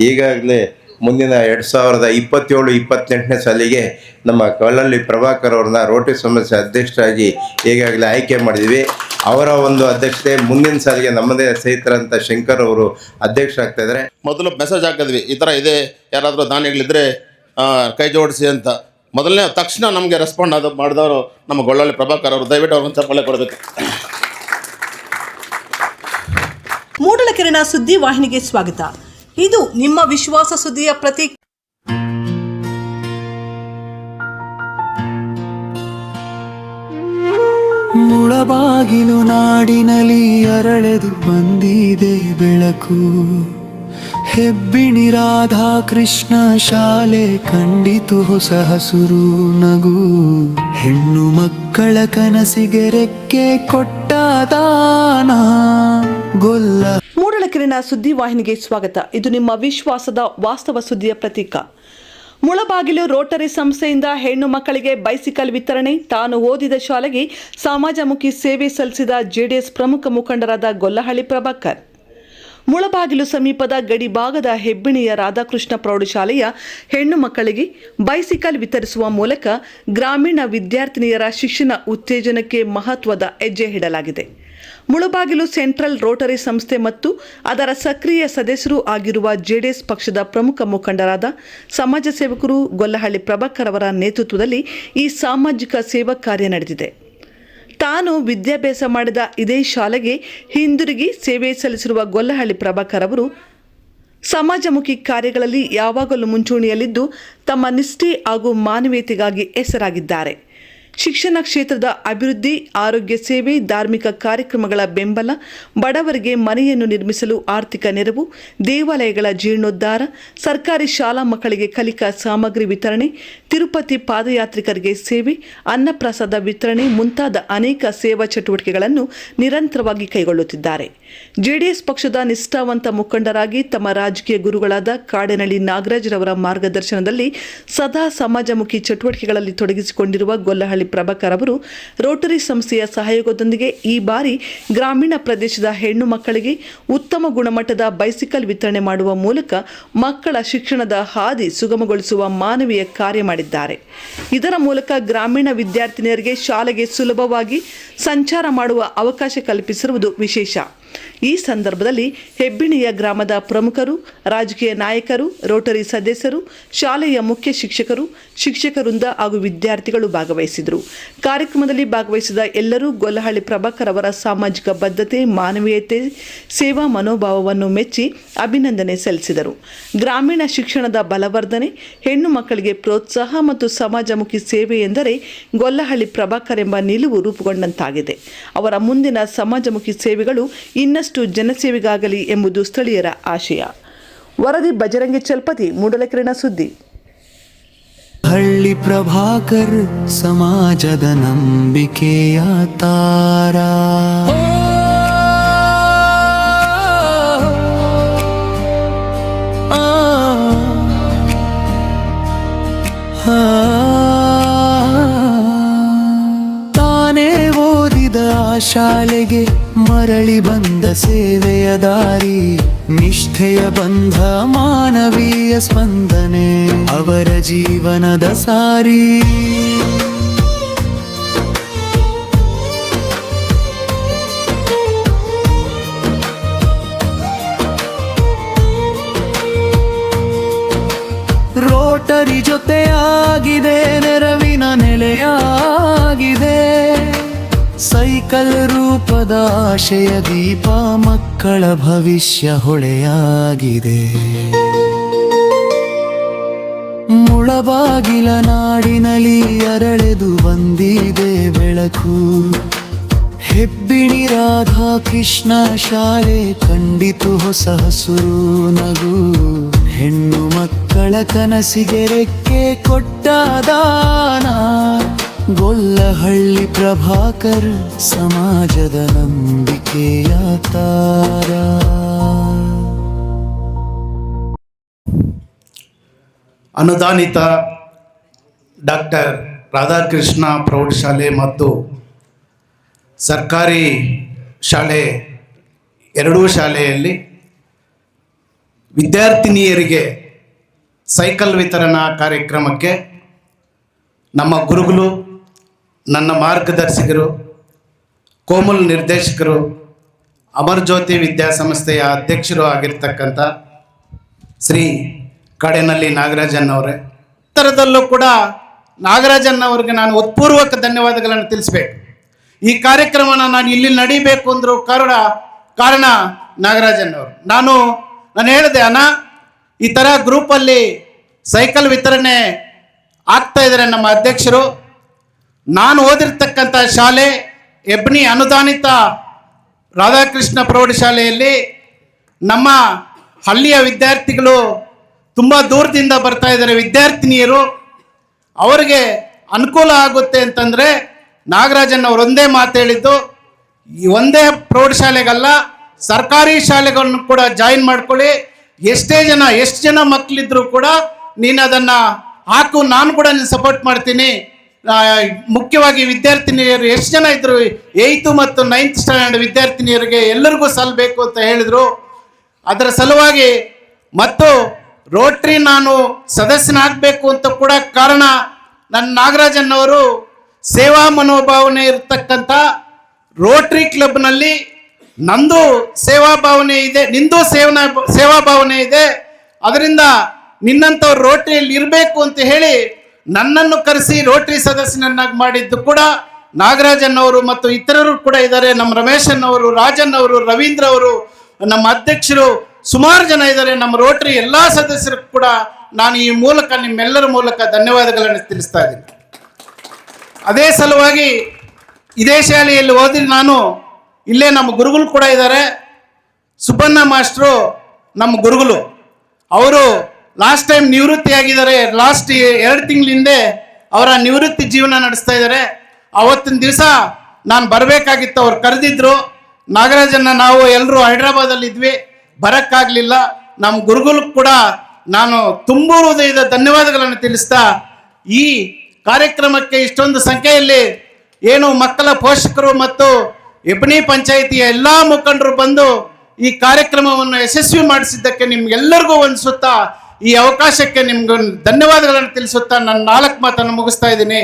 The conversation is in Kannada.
ಈಗಾಗಲೇ ಮುಂದಿನ 2027-28ನೇ ಸಾಲಿಗೆ ನಮ್ಮ ಕಲ್ಲಳ್ಳಿ ಪ್ರಭಾಕರ್ ಅವ್ರನ್ನ ರೋಟರಿ ಸಮಸ್ಯೆ ಅಧ್ಯಕ್ಷರಾಗಿ ಈಗಾಗಲೇ ಆಯ್ಕೆ ಮಾಡಿದ್ವಿ. ಅವರ ಒಂದು ಅಧ್ಯಕ್ಷತೆ ಮುಂದಿನ ಸಾಲಿಗೆ ನಮ್ಮದೇ ಸ್ನೇಹಿತರಂತ ಶಂಕರ್ ಅವರು ಅಧ್ಯಕ್ಷರಾಗ್ತಾ ಇದ್ದಾರೆ. ಮೊದಲು ಮೆಸೇಜ್ ಹಾಕಿದ್ವಿ, ಈ ಥರ ಇದೆ, ಯಾರಾದರೂ ದಾನಿಗಳಿದ್ರೆ ಕೈ ಜೋಡಿಸಿ ಅಂತ. ಮೊದಲನೇ ತಕ್ಷಣ ನಮಗೆ ರೆಸ್ಪಾಂಡ್ ಮಾಡಿದವರು ನಮ್ಮ ಗೊಳ್ಳಳ್ಳಿ ಪ್ರಭಾಕರ್ ಅವರು. ದಯವಿಟ್ಟು ಅವ್ರಿಗೆ ಚಪ್ಪಾಳೆ ಕೊಡಬೇಕು. ಮೂಡಲಕೆರೆನ ಸುದ್ದಿ ವಾಹಿನಿಗೆ ಸ್ವಾಗತ. ಇದು ನಿಮ್ಮ ವಿಶ್ವಾಸ ಸುದ್ದಿಯ ಪ್ರತೀಕ. ಮುಳಬಾಗಿಲು ನಾಡಿನಲ್ಲಿ ಅರಳೆದು ಬಂದಿದೆ ಬೆಳಕು. ಹೆಬ್ಬಿಣಿ ರಾಧಾ ಕೃಷ್ಣ ಶಾಲೆ ಕಂಡಿತು ಹೊಸ ಹಸುರು ನಗು. ಹೆಣ್ಣು ಮಕ್ಕಳ ಕನಸಿಗೆ ರೆಕ್ಕೆ ಕೊಟ್ಟ ದಾನ ಗೊಲ್ಲ. ಮೂಡಲಕೆರೆನ ಸುದ್ದಿ ವಾಹಿನಿಗೆ ಸ್ವಾಗತ. ಇದು ನಿಮ್ಮ ವಿಶ್ವಾಸದ ವಾಸ್ತವ ಸುದ್ದಿಯ ಪ್ರತೀಕ. ಮುಳಬಾಗಿಲು ರೋಟರಿ ಸಂಸ್ಥೆಯಿಂದ ಹೆಣ್ಣು ಮಕ್ಕಳಿಗೆ ಬೈಸಿಕಲ್ ವಿತರಣೆ. ತಾನು ಓದಿದ ಶಾಲೆಗೆ ಸಮಾಜಮುಖಿ ಸೇವೆ ಸಲ್ಲಿಸಿದ ಜೆಡಿಎಸ್ ಪ್ರಮುಖ ಮುಖಂಡರಾದ ಗೊಲ್ಲಹಳ್ಳಿ ಪ್ರಭಾಕರ್. ಮುಳಬಾಗಿಲು ಸಮೀಪದ ಗಡಿ ಭಾಗದ ಹೆಬ್ಬಿಣಿಯ ರಾಧಾಕೃಷ್ಣ ಪ್ರೌಢಶಾಲೆಯ ಹೆಣ್ಣು ಮಕ್ಕಳಿಗೆ ಬೈಸಿಕಲ್ ವಿತರಿಸುವ ಮೂಲಕ ಗ್ರಾಮೀಣ ವಿದ್ಯಾರ್ಥಿನಿಯರ ಶಿಕ್ಷಣ ಉತ್ತೇಜನಕ್ಕೆ ಮಹತ್ವದ ಹೆಜ್ಜೆ ಇಡಲಾಗಿದೆ. ಮುಳಬಾಗಿಲು ಸೆಂಟ್ರಲ್ ರೋಟರಿ ಸಂಸ್ಥೆ ಮತ್ತು ಅದರ ಸಕ್ರಿಯ ಸದಸ್ಯರೂ ಆಗಿರುವ ಜೆಡಿಎಸ್ ಪಕ್ಷದ ಪ್ರಮುಖ ಮುಖಂಡರಾದ ಸಮಾಜ ಸೇವಕರು ಗೊಲ್ಲಹಳ್ಳಿ ಪ್ರಭಾಕರ್ ಅವರ ನೇತೃತ್ವದಲ್ಲಿ ಈ ಸಾಮಾಜಿಕ ಸೇವಾ ಕಾರ್ಯ ನಡೆದಿದೆ. ತಾನು ವಿದ್ಯಾಭ್ಯಾಸ ಮಾಡಿದ ಇದೇ ಶಾಲೆಗೆ ಹಿಂದಿರುಗಿ ಸೇವೆ ಸಲ್ಲಿಸಿರುವ ಗೊಲ್ಲಹಳ್ಳಿ ಪ್ರಭಾಕರ್ ಅವರು ಸಮಾಜಮುಖಿ ಕಾರ್ಯಗಳಲ್ಲಿ ಯಾವಾಗಲೂ ಮುಂಚೂಣಿಯಲ್ಲಿದ್ದು ತಮ್ಮ ನಿಷ್ಠೆ ಹಾಗೂ ಮಾನವೀಯತೆಗಾಗಿ ಹೆಸರಾಗಿದ್ದಾರೆ. ಶಿಕ್ಷಣ ಕ್ಷೇತ್ರದ ಅಭಿವೃದ್ಧಿ, ಆರೋಗ್ಯ ಸೇವೆ, ಧಾರ್ಮಿಕ ಕಾರ್ಯಕ್ರಮಗಳ ಬೆಂಬಲ, ಬಡವರಿಗೆ ಮನೆಯನ್ನು ನಿರ್ಮಿಸಲು ಆರ್ಥಿಕ ನೆರವು, ದೇವಾಲಯಗಳ ಜೀರ್ಣೋದ್ಧಾರ, ಸರ್ಕಾರಿ ಶಾಲಾ ಮಕ್ಕಳಿಗೆ ಕಲಿಕಾ ಸಾಮಗ್ರಿ ವಿತರಣೆ, ತಿರುಪತಿ ಪಾದಯಾತ್ರಿಕರಿಗೆ ಸೇವೆ, ಅನ್ನಪ್ರಸಾದ ವಿತರಣೆ ಮುಂತಾದ ಅನೇಕ ಸೇವಾ ಚಟುವಟಿಕೆಗಳನ್ನು ನಿರಂತರವಾಗಿ ಕೈಗೊಳ್ಳುತ್ತಿದ್ದಾರೆ. ಜೆಡಿಎಸ್ ಪಕ್ಷದ ನಿಷ್ಠಾವಂತ ಮುಖಂಡರಾಗಿ ತಮ್ಮ ರಾಜಕೀಯ ಗುರುಗಳಾದ ಕಾಡೇನಹಳ್ಳಿ ನಾಗರಾಜ್ರವರ ಮಾರ್ಗದರ್ಶನದಲ್ಲಿ ಸದಾ ಸಮಾಜಮುಖಿ ಚಟುವಟಿಕೆಗಳಲ್ಲಿ ತೊಡಗಿಸಿಕೊಂಡಿರುವ ಗೊಲ್ಲಹಳ್ಳಿ ಪ್ರಭಾಕರ್ ಅವರು ರೋಟರಿ ಸಂಸ್ಥೆಯ ಸಹಯೋಗದೊಂದಿಗೆ ಈ ಬಾರಿ ಗ್ರಾಮೀಣ ಪ್ರದೇಶದ ಹೆಣ್ಣು ಮಕ್ಕಳಿಗೆ ಉತ್ತಮ ಗುಣಮಟ್ಟದ ಬೈಸಿಕಲ್ ವಿತರಣೆ ಮಾಡುವ ಮೂಲಕ ಮಕ್ಕಳ ಶಿಕ್ಷಣದ ಹಾದಿ ಸುಗಮಗೊಳಿಸುವ ಮಾನವೀಯ ಕಾರ್ಯ ಮಾಡಿದ್ದಾರೆ. ಇದರ ಮೂಲಕ ಗ್ರಾಮೀಣ ವಿದ್ಯಾರ್ಥಿನಿಯರಿಗೆ ಶಾಲೆಗೆ ಸುಲಭವಾಗಿ ಸಂಚಾರ ಮಾಡುವ ಅವಕಾಶ ಕಲ್ಪಿಸಿರುವುದು ವಿಶೇಷ. ಈ ಸಂದರ್ಭದಲ್ಲಿ ಹೆಬ್ಬಿಣಿಯ ಗ್ರಾಮದ ಪ್ರಮುಖರು, ರಾಜಕೀಯ ನಾಯಕರು, ರೋಟರಿ ಸದಸ್ಯರು, ಶಾಲೆಯ ಮುಖ್ಯ ಶಿಕ್ಷಕರು, ಶಿಕ್ಷಕವೃಂದ ಹಾಗೂ ವಿದ್ಯಾರ್ಥಿಗಳು ಭಾಗವಹಿಸಿದರು. ಕಾರ್ಯಕ್ರಮದಲ್ಲಿ ಭಾಗವಹಿಸಿದ ಎಲ್ಲರೂ ಗೊಲ್ಲಹಳ್ಳಿ ಪ್ರಭಾಕರ್ ಅವರ ಸಾಮಾಜಿಕ ಬದ್ಧತೆ, ಮಾನವೀಯತೆ, ಸೇವಾ ಮನೋಭಾವವನ್ನು ಮೆಚ್ಚಿ ಅಭಿನಂದನೆ ಸಲ್ಲಿಸಿದರು. ಗ್ರಾಮೀಣ ಶಿಕ್ಷಣದ ಬಲವರ್ಧನೆ, ಹೆಣ್ಣು ಮಕ್ಕಳಿಗೆ ಪ್ರೋತ್ಸಾಹ ಮತ್ತು ಸಮಾಜಮುಖಿ ಸೇವೆ ಎಂದರೆ ಗೊಲ್ಲಹಳ್ಳಿ ಪ್ರಭಾಕರ್ ಎಂಬ ನಿಲುವು ರೂಪುಗೊಂಡಂತಾಗಿದೆ. ಅವರ ಮುಂದಿನ ಸಮಾಜಮುಖಿ ಸೇವೆಗಳು ಇನ್ನಷ್ಟು ಜನಸೇವೆಗಾಗಲಿ ಎಂಬುದು ಸ್ಥಳೀಯರ ಆಶಯ. ವರದಿ ಬಜರಂಗಿ ಚಲ್ಪತಿ, ಮೂಡಲಕೆರೆನ ಸುದ್ದಿ. ಹಳ್ಳಿ ಪ್ರಭಾಕರ್ ಸಮಾಜದ ನಂಬಿಕೆಯ ತಾರ. ತಾನೇ ಓದಿದ ಶಾಲೆಗೆ ಮರಳಿ ಬಂದ ಸೇವೆಯ ದಾರಿ, ನಿಷ್ಠೆಯ ಬಂಧ, ಮಾನವೀಯ ಸ್ಪಂದನೆ ಅವರ ಜೀವನದ ಸಾರಿ. ರೋಟರಿ ಜೊತೆಯಾಗಿದೆ, ನೆರವಿನ ನೆಲೆಯಾಗಿದೆ. ಸೈಕಲ್ ರೂಪದ ಆಶಯ ದೀಪ, ಮಕ್ಕಳ ಭವಿಷ್ಯ ಹೊಳೆಯಾಗಿದೆ. ಮುಳಬಾಗಿಲ ನಾಡಿನಲ್ಲಿ ಅರಳೆದು ಬಂದಿದೆ ಬೆಳಕು. ಹೆಬ್ಬಿಣಿ ರಾಧಾ ಕೃಷ್ಣ ಶಾಲೆ ಕಂಡಿತು ಹೊಸ ಹಸುರು ನಗು. ಹೆಣ್ಣು ಮಕ್ಕಳ ಕನಸಿಗೆ ರೆಕ್ಕೆ ಕೊಟ್ಟ ದಾನ ಗೊಲ್ಲಹಳ್ಳಿ ಪ್ರಭಾಕರ್ ಸಮಾಜದ ನಂಬಿಕೆಯ ತಾರ. ಅನುದಾನಿತ ಡಾಕ್ಟರ್ ರಾಧಾಕೃಷ್ಣ ಪ್ರೌಢಶಾಲೆ ಮತ್ತು ಸರ್ಕಾರಿ ಶಾಲೆ ಎರಡೂ ಶಾಲೆಯಲ್ಲಿ ವಿದ್ಯಾರ್ಥಿನಿಯರಿಗೆ ಸೈಕಲ್ ವಿತರಣಾ ಕಾರ್ಯಕ್ರಮಕ್ಕೆ ನಮ್ಮ ಗುರುಗಳು, ನನ್ನ ಮಾರ್ಗದರ್ಶಕರು, ಕೋಮಲ್ ನಿರ್ದೇಶಕರು, ಅಮರಜ್ಯೋತಿ ವಿದ್ಯಾಸಂಸ್ಥೆಯ ಅಧ್ಯಕ್ಷರು ಆಗಿರ್ತಕ್ಕಂಥ ಶ್ರೀ ಕಡೆನಳ್ಳಿ ನಾಗರಾಜನ್ ಅವರೇ, ಉತ್ತರದಲ್ಲೂ ಕೂಡ ನಾಗರಾಜನ್ ಅವರಿಗೆ ನಾನು ಉತ್ಪೂರ್ವಕ ಧನ್ಯವಾದಗಳನ್ನು ತಿಳಿಸ್ಬೇಕು. ಈ ಕಾರ್ಯಕ್ರಮನ ನಾನು ಇಲ್ಲಿ ನಡೀಬೇಕು ಅಂದರೂ ಕಾರಣ ನಾಗರಾಜನ್ ಅವರು. ನಾನು ಹೇಳಿದೆ, ಅಣ್ಣ ಈ ಥರ ಗ್ರೂಪಲ್ಲಿ ಸೈಕಲ್ ವಿತರಣೆ ಆಗ್ತಾ ಇದ್ದಾರೆ ನಮ್ಮ ಅಧ್ಯಕ್ಷರು. ನಾನು ಓದಿರ್ತಕ್ಕಂಥ ಶಾಲೆ ಹೆಬ್ನಿ ಅನುದಾನಿತ ರಾಧಾಕೃಷ್ಣ ಪ್ರೌಢಶಾಲೆಯಲ್ಲಿ ನಮ್ಮ ಹಳ್ಳಿಯ ವಿದ್ಯಾರ್ಥಿಗಳು ತುಂಬ ದೂರದಿಂದ ಬರ್ತಾ ಇದ್ದಾರೆ, ವಿದ್ಯಾರ್ಥಿನಿಯರು. ಅವರಿಗೆ ಅನುಕೂಲ ಆಗುತ್ತೆ ಅಂತಂದರೆ ನಾಗರಾಜನ್ ಅವರು ಒಂದೇ ಮಾತು ಹೇಳಿದ್ದು, ಈ ಒಂದೇ ಪ್ರೌಢಶಾಲೆಗಲ್ಲ, ಸರ್ಕಾರಿ ಶಾಲೆಗಳನ್ನು ಕೂಡ ಜಾಯಿನ್ ಮಾಡ್ಕೊಳ್ಳಿ. ಎಷ್ಟು ಜನ ಮಕ್ಕಳಿದ್ರು ಕೂಡ ನೀನು ಅದನ್ನು ಹಾಕು, ನಾನು ಕೂಡ ನೀನು ಸಪೋರ್ಟ್ ಮಾಡ್ತೀನಿ. ಮುಖ್ಯವಾಗಿ ವಿದ್ಯಾರ್ಥಿನಿಯರು ಎಷ್ಟು ಜನ ಇದ್ದರು, 8th ಮತ್ತು 9th ಸ್ಟ್ಯಾಂಡರ್ಡ್ ವಿದ್ಯಾರ್ಥಿನಿಯರಿಗೆ ಎಲ್ಲರಿಗೂ ಸಲ್ಲಬೇಕು ಅಂತ ಹೇಳಿದರು. ಅದರ ಸಲುವಾಗಿ ಮತ್ತು ರೋಟ್ರಿ ನಾನು ಸದಸ್ಯನಾಗಬೇಕು ಅಂತ ಕೂಡ ಕಾರಣ, ನನ್ನ ನಾಗರಾಜನ್ ಅವರು ಸೇವಾ ಮನೋಭಾವನೆ ಇರತಕ್ಕಂಥ ರೋಟ್ರಿ ಕ್ಲಬ್ನಲ್ಲಿ ನಂದು ಸೇವಾ ಭಾವನೆ ಇದೆ, ನಿಂದು ಸೇವಾ ಭಾವನೆ ಇದೆ, ಅದರಿಂದ ನಿನ್ನಂಥವ್ರು ರೋಟ್ರಿಯಲ್ಲಿ ಇರಬೇಕು ಅಂತ ಹೇಳಿ ನನ್ನನ್ನು ಕರೆಸಿ ರೋಟ್ರಿ ಸದಸ್ಯನನ್ನಾಗಿ ಮಾಡಿದ್ದು ಕೂಡ ನಾಗರಾಜನ್ ಅವರು ಮತ್ತು ಇತರರು ಕೂಡ ಇದ್ದಾರೆ. ನಮ್ಮ ರಮೇಶನ್ ಅವರು, ರಾಜನ್ ಅವರು, ರವೀಂದ್ರ ಅವರು, ನಮ್ಮ ಅಧ್ಯಕ್ಷರು, ಸುಮಾರು ಜನ ಇದ್ದಾರೆ. ನಮ್ಮ ರೋಟ್ರಿ ಎಲ್ಲ ಸದಸ್ಯರು ಕೂಡ ನಾನು ಈ ಮೂಲಕ ನಿಮ್ಮೆಲ್ಲರ ಮೂಲಕ ಧನ್ಯವಾದಗಳನ್ನು ತಿಳಿಸ್ತಾ ಇದ್ದೀನಿ. ಅದೇ ಸಲುವಾಗಿ ಇದೇ ಶಾಲೆಯಲ್ಲಿ ಓದಿ ನಾನು ಇಲ್ಲೇ ನಮ್ಮ ಗುರುಗಳು ಕೂಡ ಇದ್ದಾರೆ. ಸುಬ್ಬಣ್ಣ ಮಾಸ್ಟ್ರು ನಮ್ಮ ಗುರುಗಳು, ಅವರು ಲಾಸ್ಟ್ ಟೈಮ್ ನಿವೃತ್ತಿಯಾಗಿದ್ದಾರೆ. ಲಾಸ್ಟ್ 2 ತಿಂಗಳ ಹಿಂದೆ ಅವರ ನಿವೃತ್ತಿ ಜೀವನ ನಡೆಸ್ತಾ ಇದ್ದಾರೆ. ಅವತ್ತಿನ ದಿವಸ ನಾನು ಬರಬೇಕಾಗಿತ್ತು, ಅವ್ರು ಕರೆದಿದ್ರು. ನಾಗರಾಜನ್ನ ನಾವು ಎಲ್ಲರೂ ಹೈದ್ರಾಬಾದಲ್ಲಿ ಇದ್ವಿ, ಬರೋಕ್ಕಾಗಲಿಲ್ಲ. ನಮ್ಮ ಗುರುಗಳು ಕೂಡ ನಾನು ತುಂಬ ಹೃದಯದ ಧನ್ಯವಾದಗಳನ್ನು ತಿಳಿಸ್ತಾ, ಈ ಕಾರ್ಯಕ್ರಮಕ್ಕೆ ಇಷ್ಟೊಂದು ಸಂಖ್ಯೆಯಲ್ಲಿ ಏನು ಮಕ್ಕಳ ಪೋಷಕರು ಮತ್ತು ಹೆಬ್ನಿ ಪಂಚಾಯಿತಿಯ ಎಲ್ಲ ಮುಖಂಡರು ಬಂದು ಈ ಕಾರ್ಯಕ್ರಮವನ್ನು ಯಶಸ್ವಿ ಮಾಡಿಸಿದ್ದಕ್ಕೆ ನಿಮ್ಗೆಲ್ಲರಿಗೂ ವಂದಿಸುತ್ತಾ, ಈ ಅವಕಾಶಕ್ಕೆ ನಿಮ್ಗೆ ಧನ್ಯವಾದಗಳನ್ನು ತಿಳಿಸುತ್ತಾ ನನ್ನ 4 ಮಾತನ್ನು ಮುಗಿಸ್ತಾ ಇದ್ದೀನಿ.